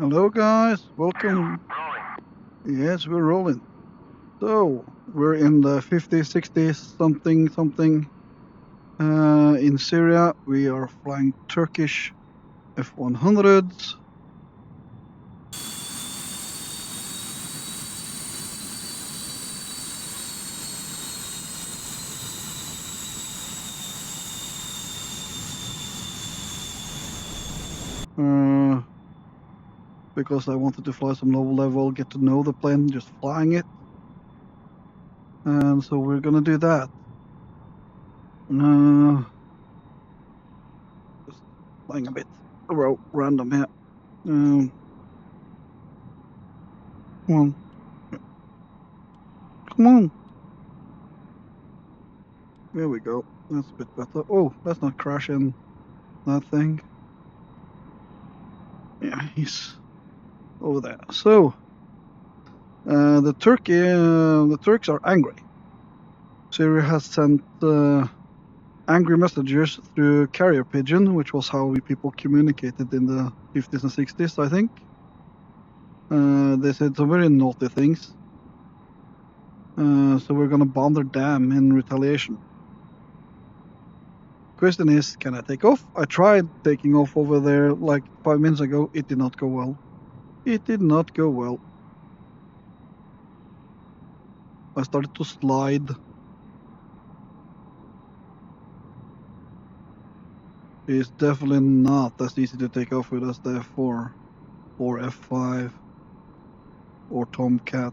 Hello guys, welcome. Yes, we're rolling. So, we're in the 50s, 60s, something. In Syria, we are flying Turkish F100s. Because I wanted to fly some low level, get to know the plane, just flying it. And so we're gonna do that. Just flying a bit random here. Come on. Come on. There we go. That's a bit better. Oh, let's not crash in that thing. Yeah, he's over there. So, the Turks are angry. Syria has sent angry messengers through carrier pigeon, which was how we people communicated in the 50s and 60s, I think. They said some very naughty things. So we're gonna bomb their dam in retaliation. Question is, can I take off? I tried taking off over there like 5 minutes ago. It did not go well. It did not go well. I started to slide. It's definitely not as easy to take off with as the F4 or F5 or Tomcat.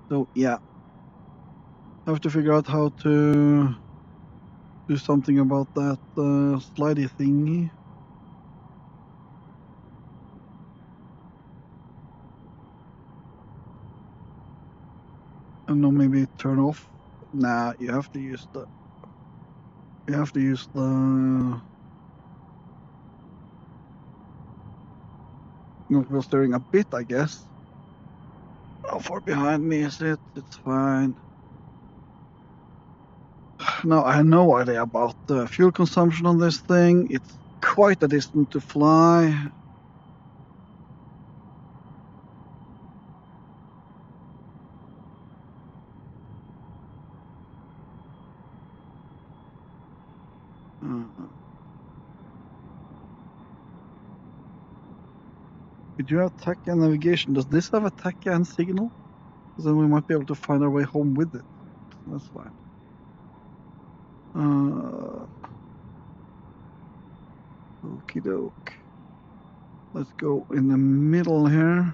So yeah, I have to figure out how to do something about that slidey thingy. I don't know, maybe turn off. Nah, you have to use the. You have to use the. Go steering a bit, I guess. How far behind me is it? It's fine. Now I have no idea about the fuel consumption on this thing. It's quite a distance to fly. Did you have TACA and navigation? Does this have a TACA and signal? Because then we might be able to find our way home with it. That's fine. Okie doke. Let's go in the middle here.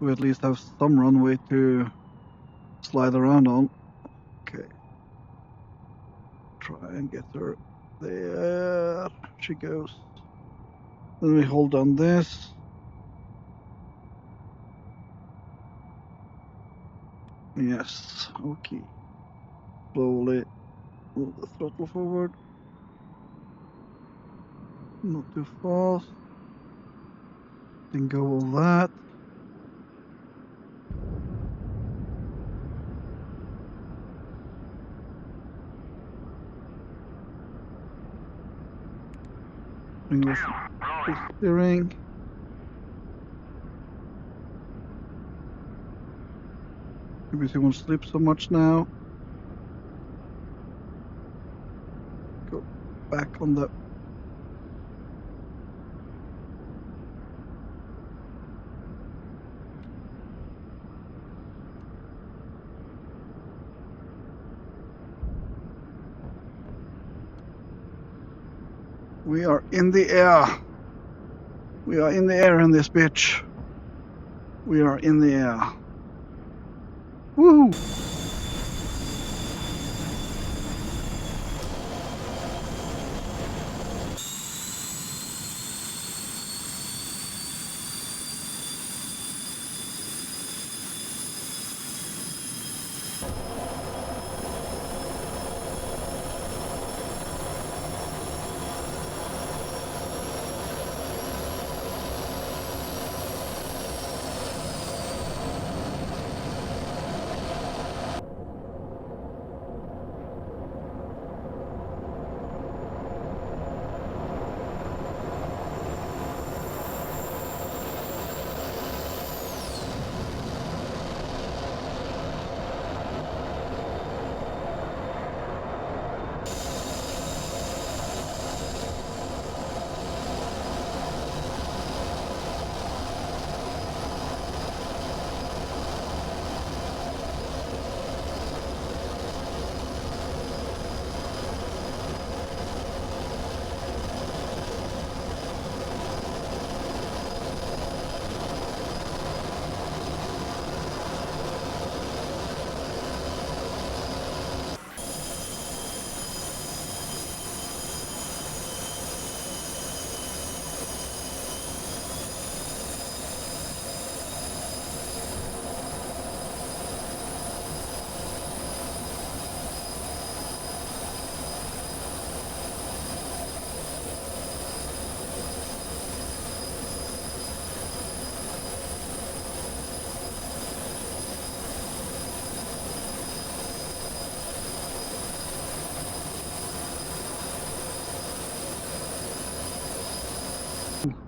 We at least have some runway to slide around on. Okay. Try and get her. There she goes. Then we hold on this. Yes, okay. Slowly move the throttle forward. Not too fast. Then go all that. Ingress steering. Maybe she won't slip so much now. Go back on the. We are in the air. We are in the air in this bitch. We are in the air. Woo!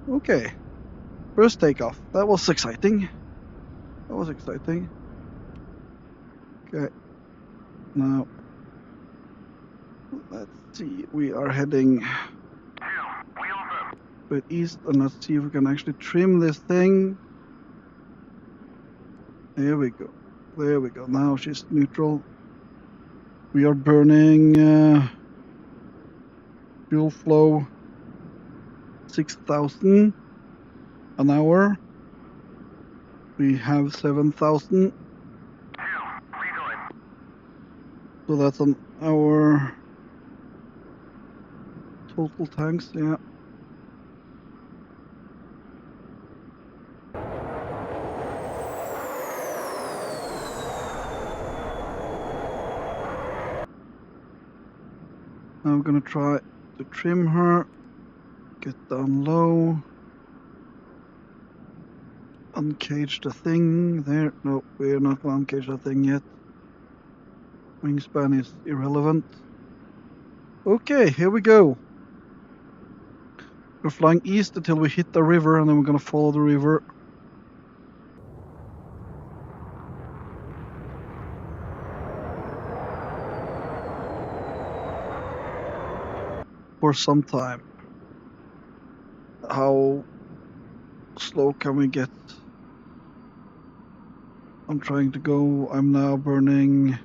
Okay. First takeoff. That was exciting. That was exciting. Okay. Now, let's see. We are heading a bit east, and let's see if we can actually trim this thing. There we go. There we go. Now she's neutral. We are burning fuel flow 6,000 an hour. We have 7,000. So that's an hour total tanks, yeah. Now we're gonna try to trim her, get down low, uncage the thing there. No, we're not gonna uncage the thing yet. Wingspan is irrelevant. Okay, here we go. We're flying east until we hit the river, and then we're gonna follow the river. For some time. How slow can we get? I'm trying to go. I'm now burning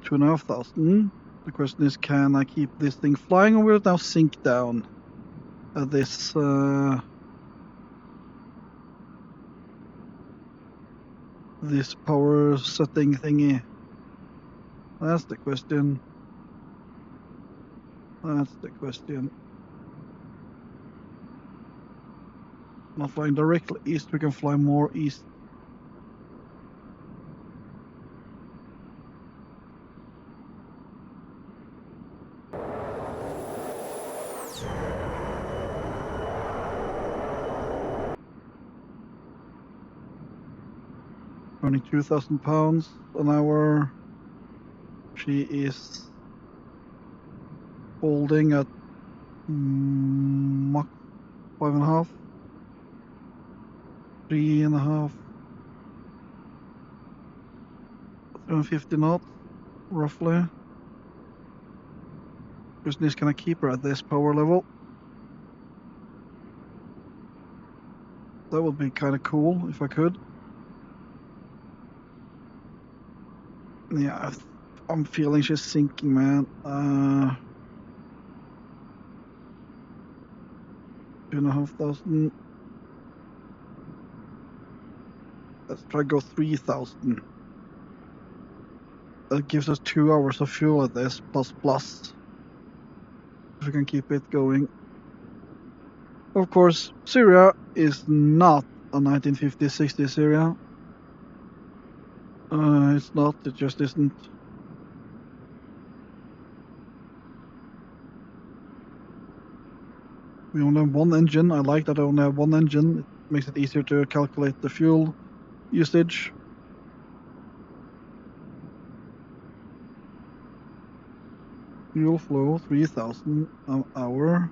2,500. The question is, can I keep this thing flying, or will it now sink down at this this power setting thingy? That's the question. That's the question. Not flying directly east, we can fly more east. Burning 2,000 pounds an hour. She is holding at Mach 5.5, 3.5, 350 knots, roughly. Question is, can I keep her at this power level? That would be kind of cool if I could. Yeah, I'm feeling she's sinking, man. 2,500. Let's try to go 3,000. That gives us 2 hours of fuel at this, plus. If we can keep it going. Of course, Syria is not a 1950s-60s Syria. It's not, it just isn't. We only have one engine. I like that I only have one engine. It makes it easier to calculate the fuel usage. Fuel flow 3,000 an hour.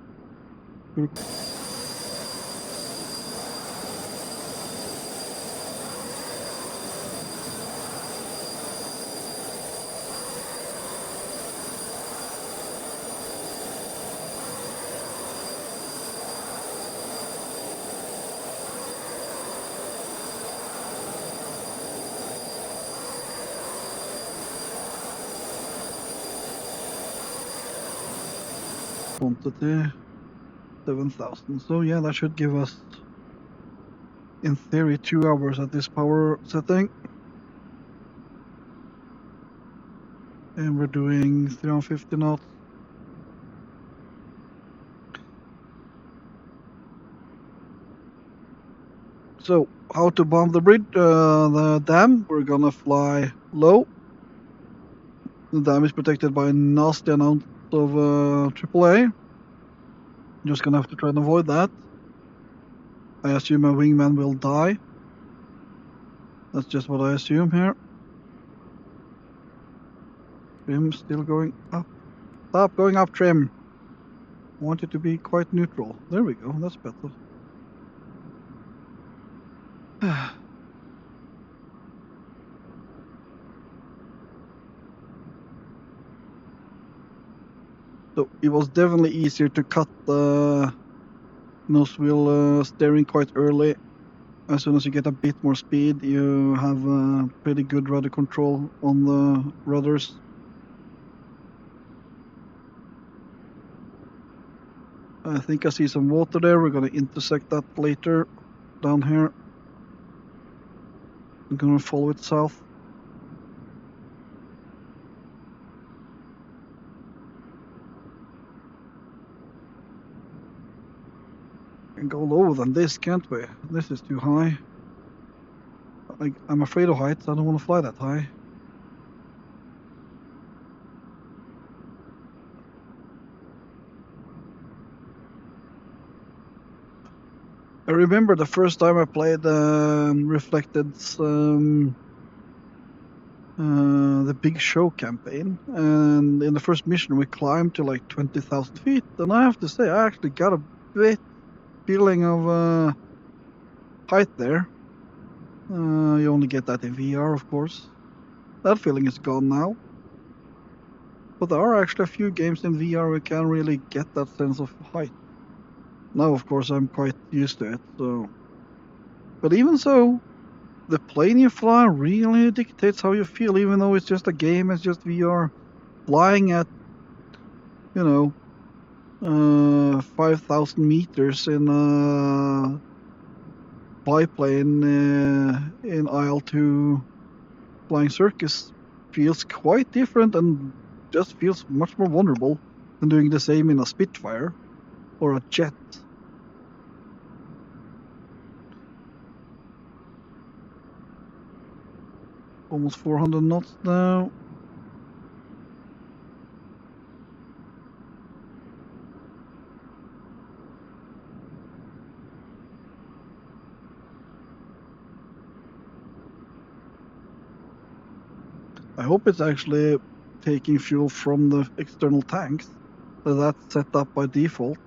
Quantity 7,000. So yeah, that should give us, in theory, 2 hours at this power setting. And we're doing 350 knots. So, how to bomb the bridge, the dam? We're gonna fly low. The dam is protected by a nasty amount of AAA. Just gonna have to try and avoid that. I assume my wingman will die. That's just what I assume here. Trim still going up. Stop going up, trim. want it to be quite neutral. There we go, that's better. So it was definitely easier to cut the nose wheel steering quite early. As soon as you get a bit more speed, you have pretty good rudder control on the rudders. I think I see some water there. We're going to intersect that later down here. I'm going to follow it south. We can go lower than this, can't we? This is too high. I'm afraid of heights. I don't want to fly that high. I remember the first time I played Reflected's the Big Show campaign, and in the first mission we climbed to like 20,000 feet, and I have to say I actually got a bit feeling of height there. You only get that in VR, of course. That feeling is gone now. But there are actually a few games in VR where you can really get that sense of height. Now, of course, I'm quite used to it, so... But even so, the plane you fly really dictates how you feel, even though it's just a game, it's just VR. Flying at, 5,000 meters in a biplane in IL-2 flying circus feels quite different and just feels much more vulnerable than doing the same in a Spitfire or a jet. Almost 400 knots now. I hope it's actually taking fuel from the external tanks. That's set up by default.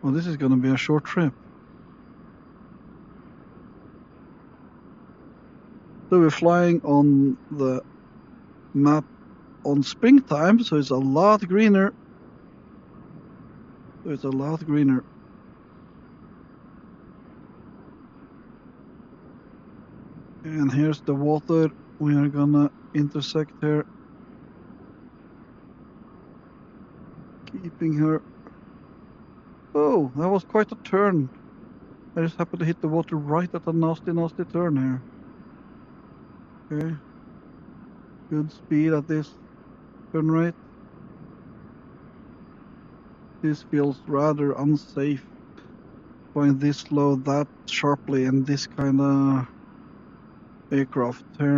Well, this is going to be a short trip. So we're flying on the map on springtime, so it's a lot greener. And here's the water. We are gonna intersect here. Keeping her. Oh, that was quite a turn. I just happened to hit the water right at a nasty turn here. Okay. Good speed at this turn rate. This feels rather unsafe. Going this low that sharply in this kind of aircraft here.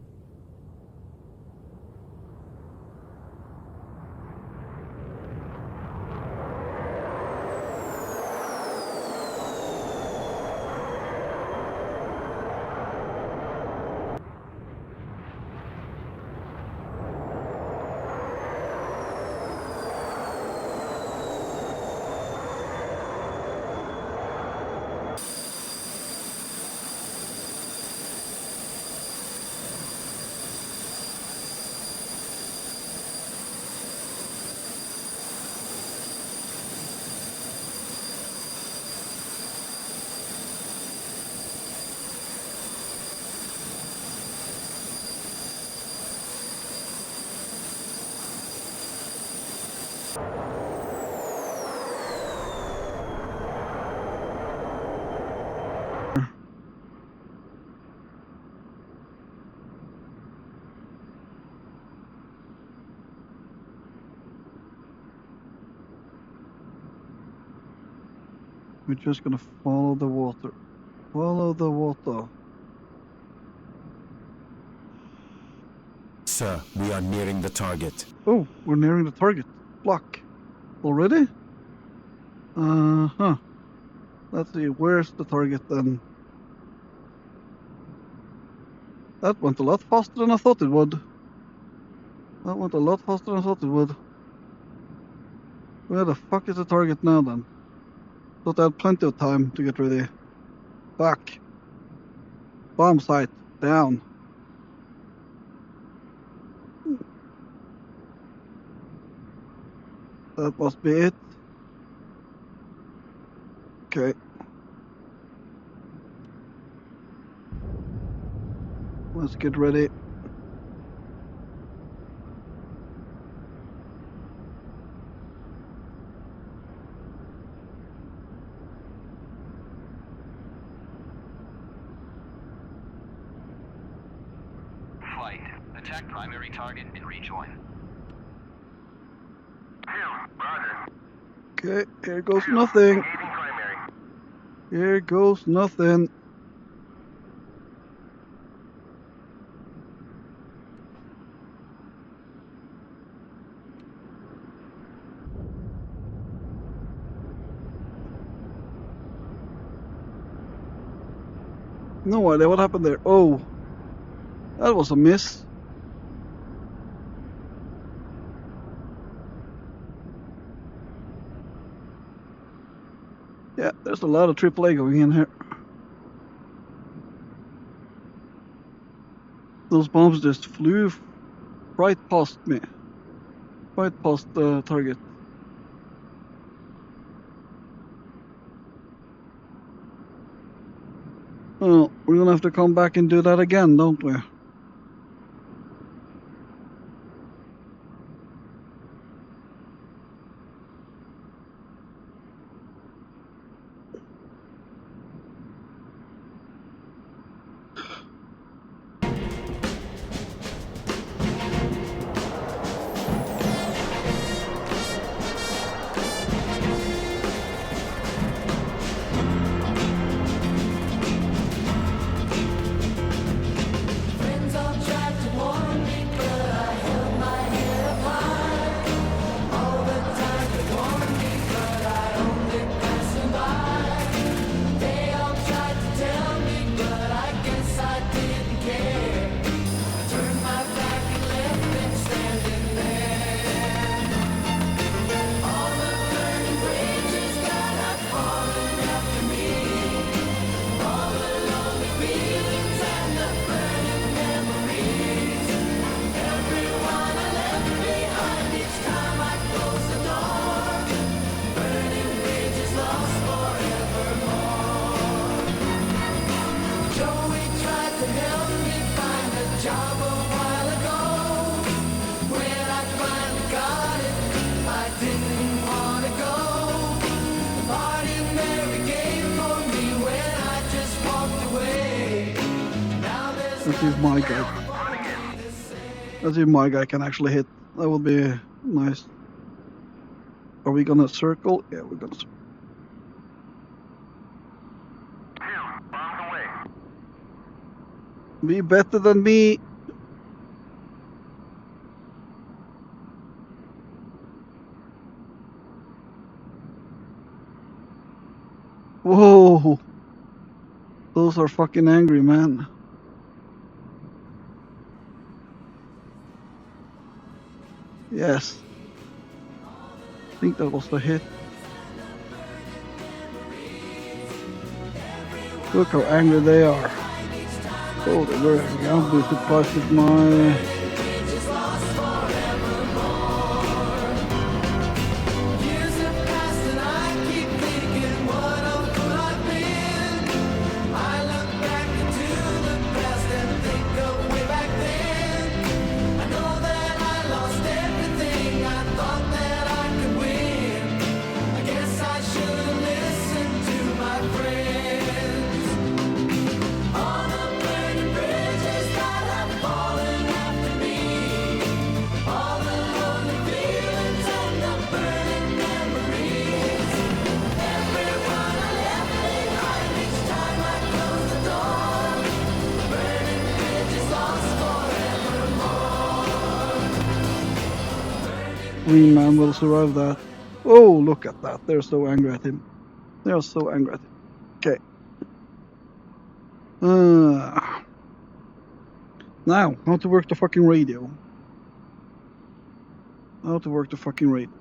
We're just gonna follow the water. Follow the water. Sir, we are nearing the target. Oh, we're nearing the target. Block. Already? Let's see, where's the target then? That went a lot faster than I thought it would. Where the fuck is the target now then? Thought I had plenty of time to get ready. Back. Bomb sight. Down. That must be it. Okay. Let's get ready. Flight. Attack primary target and rejoin. Roger. Okay, here goes nothing. Engaging primary. Here goes nothing. No idea what happened there. Oh, that was a miss. Yeah, there's a lot of AAA going in here. Those bombs just flew right past me. Right past the target. Oh, we're gonna have to come back and do that again, don't we? Friends all tried to warn me, but I held my head up high. All the time they warned me, but I only passed them by. They all tried to tell me, but I guess I didn't care. I turned my back and left them standing there. All the burning bridges that have fallen after me. All the lonely feelings and the burning memories. Everyone I left behind each time I close the door. Burning bridges lost forevermore. Joey tried to help me find a job a while ago. When I finally got it, I didn't want to go. The party Mary gave for me when I just walked away. Now there's Let's see if my guy. Let's see if my guy can actually hit. That would be nice. Are we gonna circle? Yeah, we're gonna circle. Bombs away. Be better than me. Whoa. Those are fucking angry, man. Yes. I think that was the hit. Look how angry they are. Oh, they were angry. I'll be surprised if my... years have passed and I keep thinking, what a fool I've been. I look back into the past and think of way back then. I know that I lost everything. I thought that I could win. I guess I should have listened to my friends. All the burning bridges that have fallen after me. All the lonely feelings and the burning memories. Everyone I left behind each time I close the door. Burning bridges lost forevermore. Green man will survive that. Oh, look at that. They're so angry at him. They are so angry at him. Okay. Now, how to work the fucking radio. How to work the fucking radio.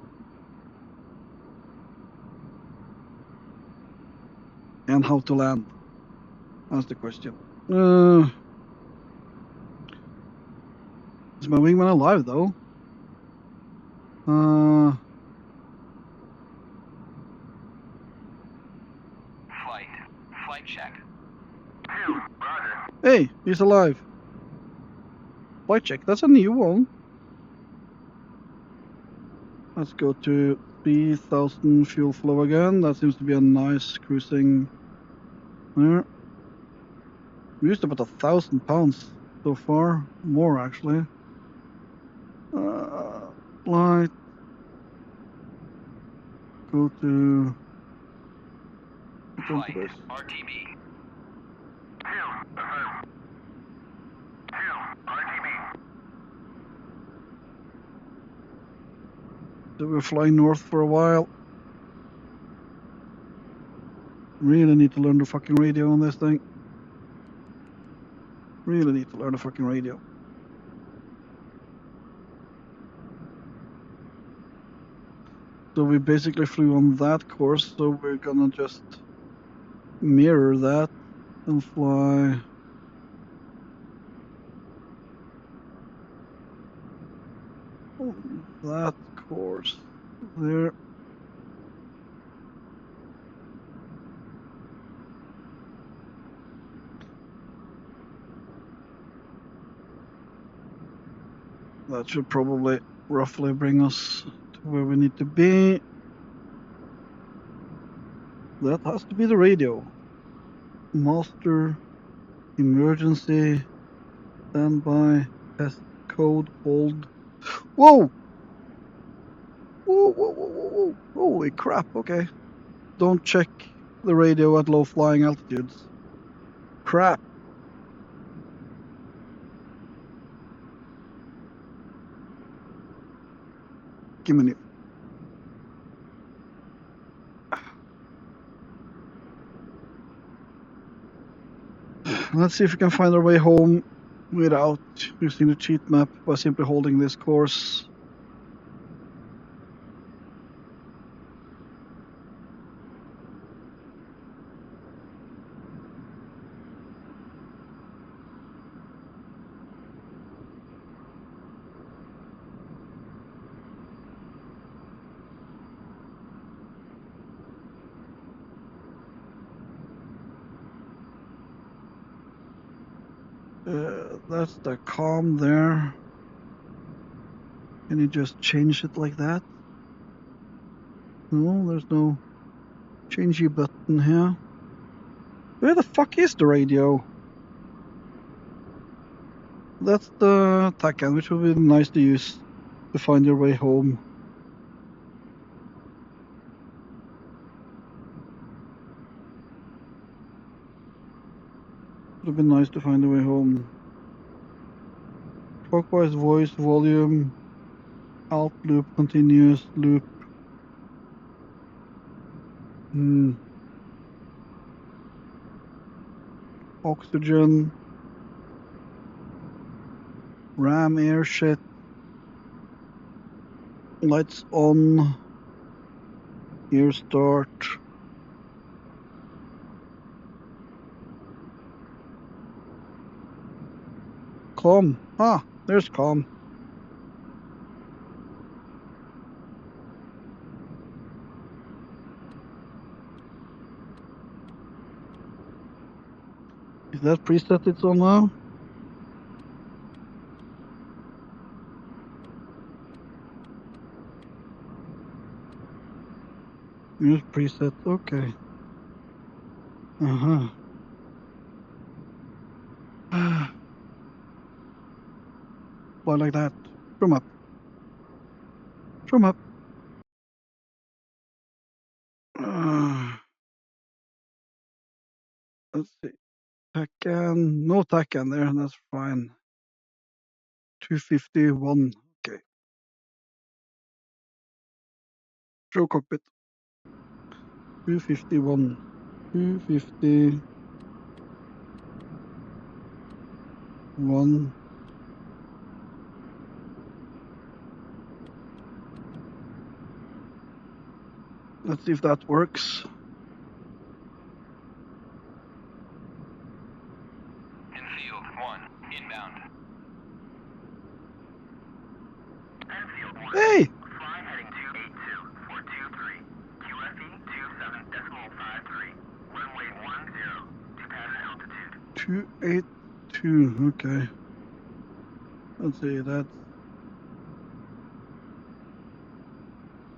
and how to land. That's the question. Is my wingman alive though? Flight check. Hey, he's alive. Flight check, that's a new one. Let's go to 3,000 fuel flow again. That seems to be a nice cruising there. We used about 1,000 pounds so far, more actually. Flight. Go to. Flight RTB. So we're flying north for a while. Really need to learn the fucking radio on this thing. Really need to learn the fucking radio. So we basically flew on that course, so we're gonna just mirror that and fly on that course there. That should probably roughly bring us to where we need to be. That has to be the radio. Master, emergency, standby, test code, hold. Whoa! Whoa, whoa, whoa, whoa, whoa. Holy crap, okay. Don't check the radio at low flying altitudes. Crap. Give me new. Let's see if we can find our way home without using the cheat map by simply holding this course. That's the calm there. Can you just change it like that? No, there's no changey button here. Where the fuck is the radio? That's the TACAN, which would be nice to use to find your way home. It would be nice to find a way home. Clockwise voice, volume, alt loop, continuous loop. Oxygen. Ram air shit. Lights on. Gear start. Calm. Ah, there's calm. Is that preset it's on now? Use preset, okay. Fly like that. Trim up. Trim up. Let's see. TACAN. No TACAN there, that's fine. 251. Okay. Show cockpit. 251. 251. Let's see if that works. 282, okay. Let's see, that's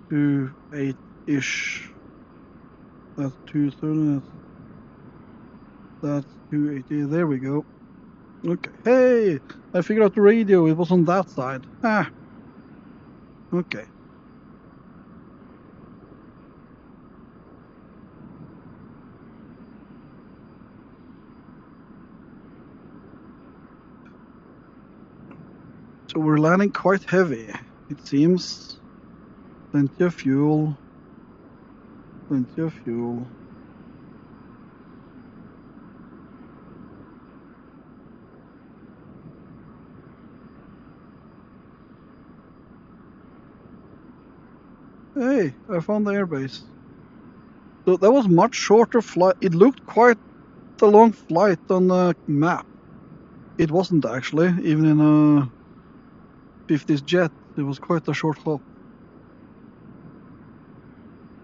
28-ish. That's 230, that's 280, there we go. Okay, hey! I figured out the radio, it was on that side. Ah! Okay. So we're landing quite heavy, it seems. Plenty of fuel. Plenty of fuel. Hey, I found the airbase. So that was much shorter flight. It looked quite a long flight on the map. It wasn't actually, even in a 50s jet. It was quite a short hop.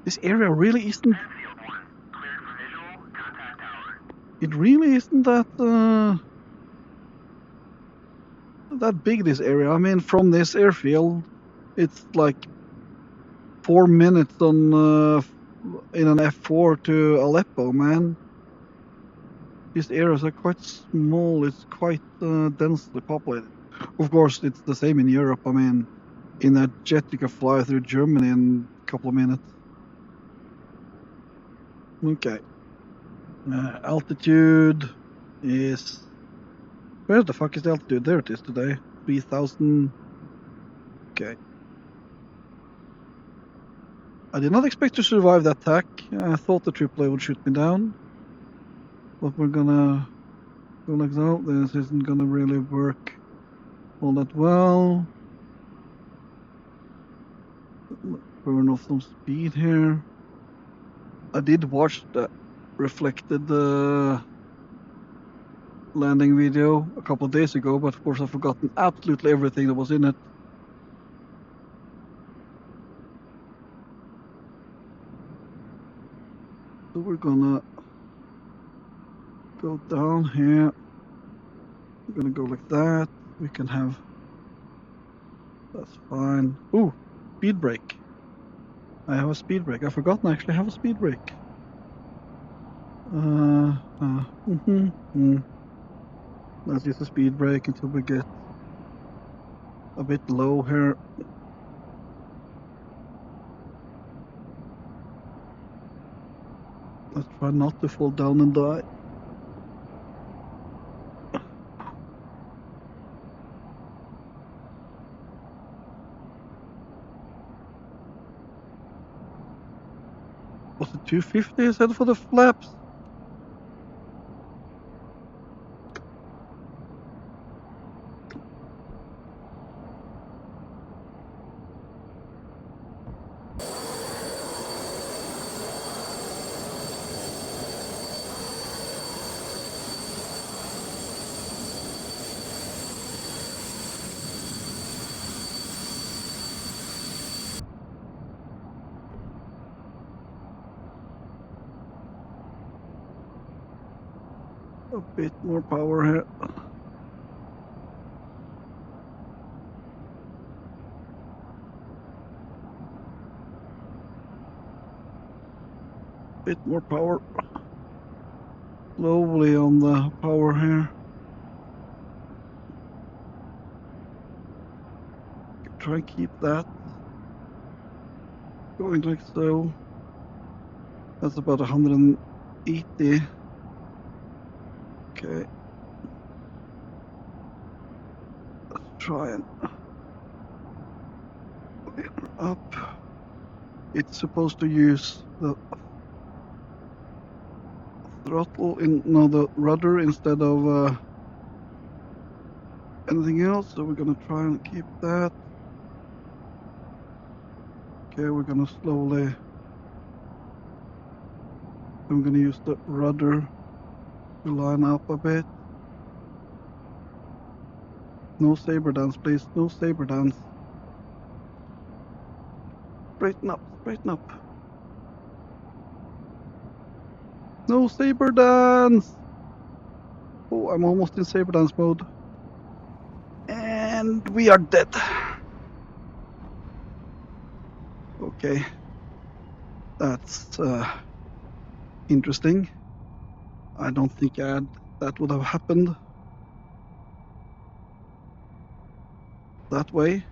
This area really isn't. Field 1, cleared for visual, contact tower. It really isn't that big, this area. I mean, from this airfield, it's like 4 minutes on in an F4 to Aleppo, man. These areas are quite small. It's quite densely populated. Of course, it's the same in Europe. I mean, in a jet you can fly through Germany in a couple of minutes. Okay. Altitude is... Where the fuck is the altitude? There it is today. 3,000. Okay. I did not expect to survive that attack. I thought the AAA would shoot me down. But we're gonna go like that. This isn't gonna really work all that well. Burn off some speed here. I did watch the reflected landing video a couple of days ago, but of course I've forgotten absolutely everything that was in it. So we're gonna go down here. We're gonna go like that. We can have... That's fine. Ooh, speed brake. I have a speed brake. I've forgotten I actually have a speed brake. Let's use the speed brake until we get a bit low here. Let's try not to fall down and die. Was it 250 I said for the flaps? A bit more power here. Bit more power. Slowly on the power here. Try and keep that going like so. That's about 180. Okay. Let's try and get her up. It's supposed to use the throttle the rudder instead of anything else, so we're gonna try and keep that. Okay, we're gonna slowly... I'm gonna use the rudder to line up a bit. No Sabre Dance, please. No Sabre Dance. Straighten up, straighten up. No Sabre Dance! Oh, I'm almost in Sabre Dance mode. And we are dead. Okay. That's interesting. I don't think that would have happened that way.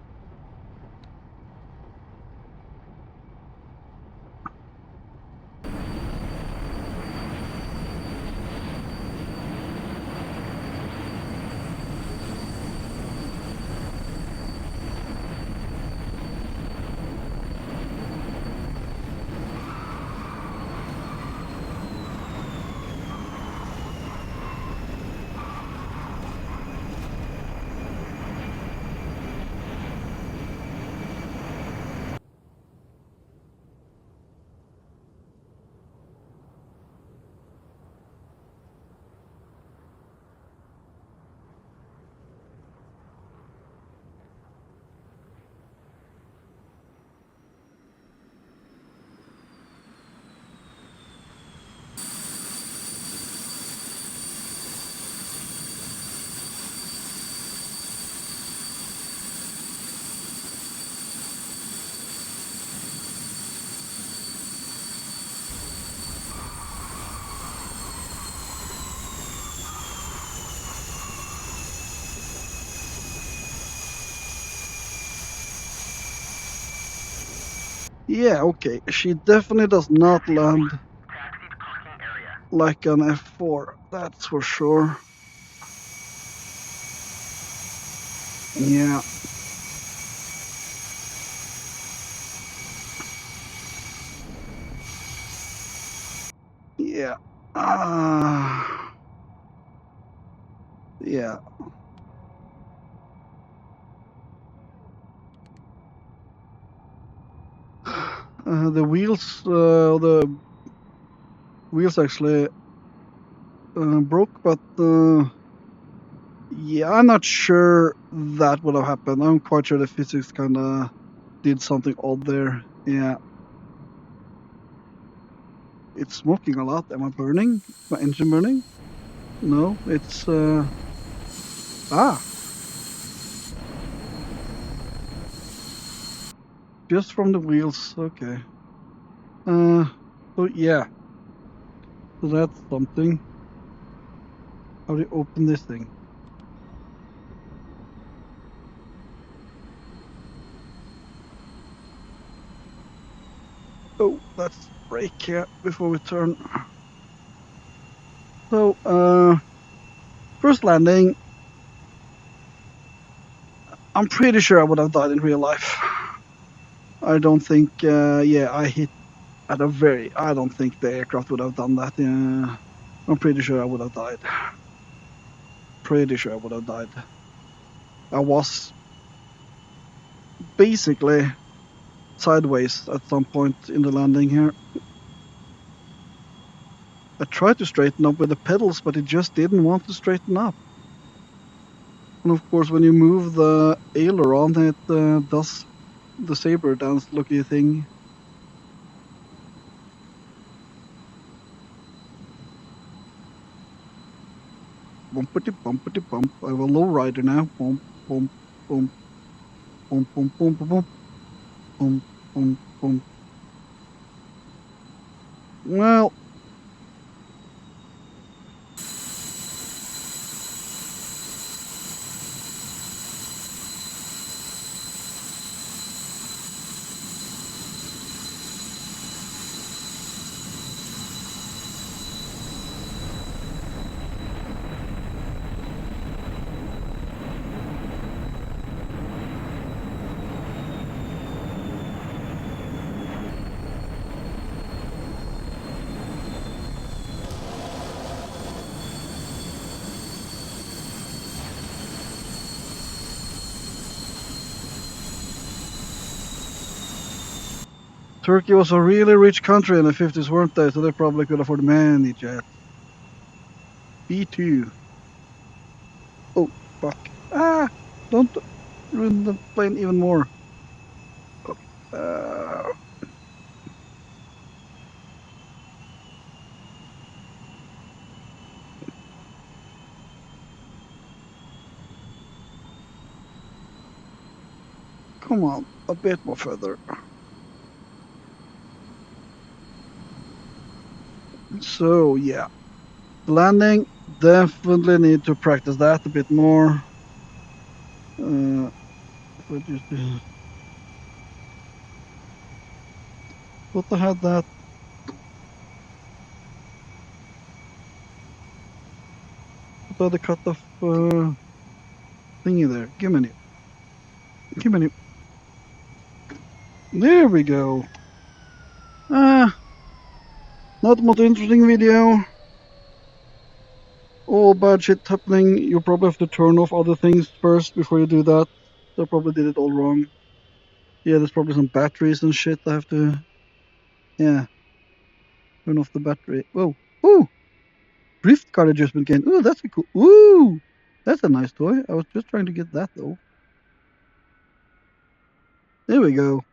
Yeah, okay. She definitely does not land Taxi to parking area. like an F4, that's for sure. Yeah. Yeah. Yeah. The wheels actually broke, but yeah, I'm not sure that would have happened. I'm quite sure the physics kind of did something odd there. Yeah. It's smoking a lot. Am I burning? Is my engine burning? No, it's just from the wheels. Okay. So yeah. So that's something. How do you open this thing? Oh, let's brake here before we turn. So, first landing, I'm pretty sure I would have died in real life. I don't think, yeah, I hit at a I don't think the aircraft would have done that. I'm pretty sure I would have died. Pretty sure I would have died. I was basically sideways at some point in the landing here. I tried to straighten up with the pedals, but it just didn't want to straighten up. And of course, when you move the aileron, it does the Sabre Dance looky thing. Bumpity bumpity bump. I have a low rider now. Bump, bump, bump, bump, bump, bump, bump, bump, bump, bump. Well, Turkey was a really rich country in the 50s, weren't they? So they probably could afford many jets. B2. Oh, fuck. Ah, don't ruin the plane even more. Uh, Come on, a bit more further. So yeah, landing, definitely need to practice that a bit more. If I just thought I had that. What are the cutoff thingy there? Give me it. Give me it. There we go. Not the most interesting video. All bad shit happening. You probably have to turn off other things first before you do that. So I probably did it all wrong. Yeah, there's probably some batteries and shit I have to. Yeah. Turn off the battery. Whoa. Ooh. Drift card adjustment gain. Ooh, that's a cool. Ooh. That's a nice toy. I was just trying to get that though. There we go.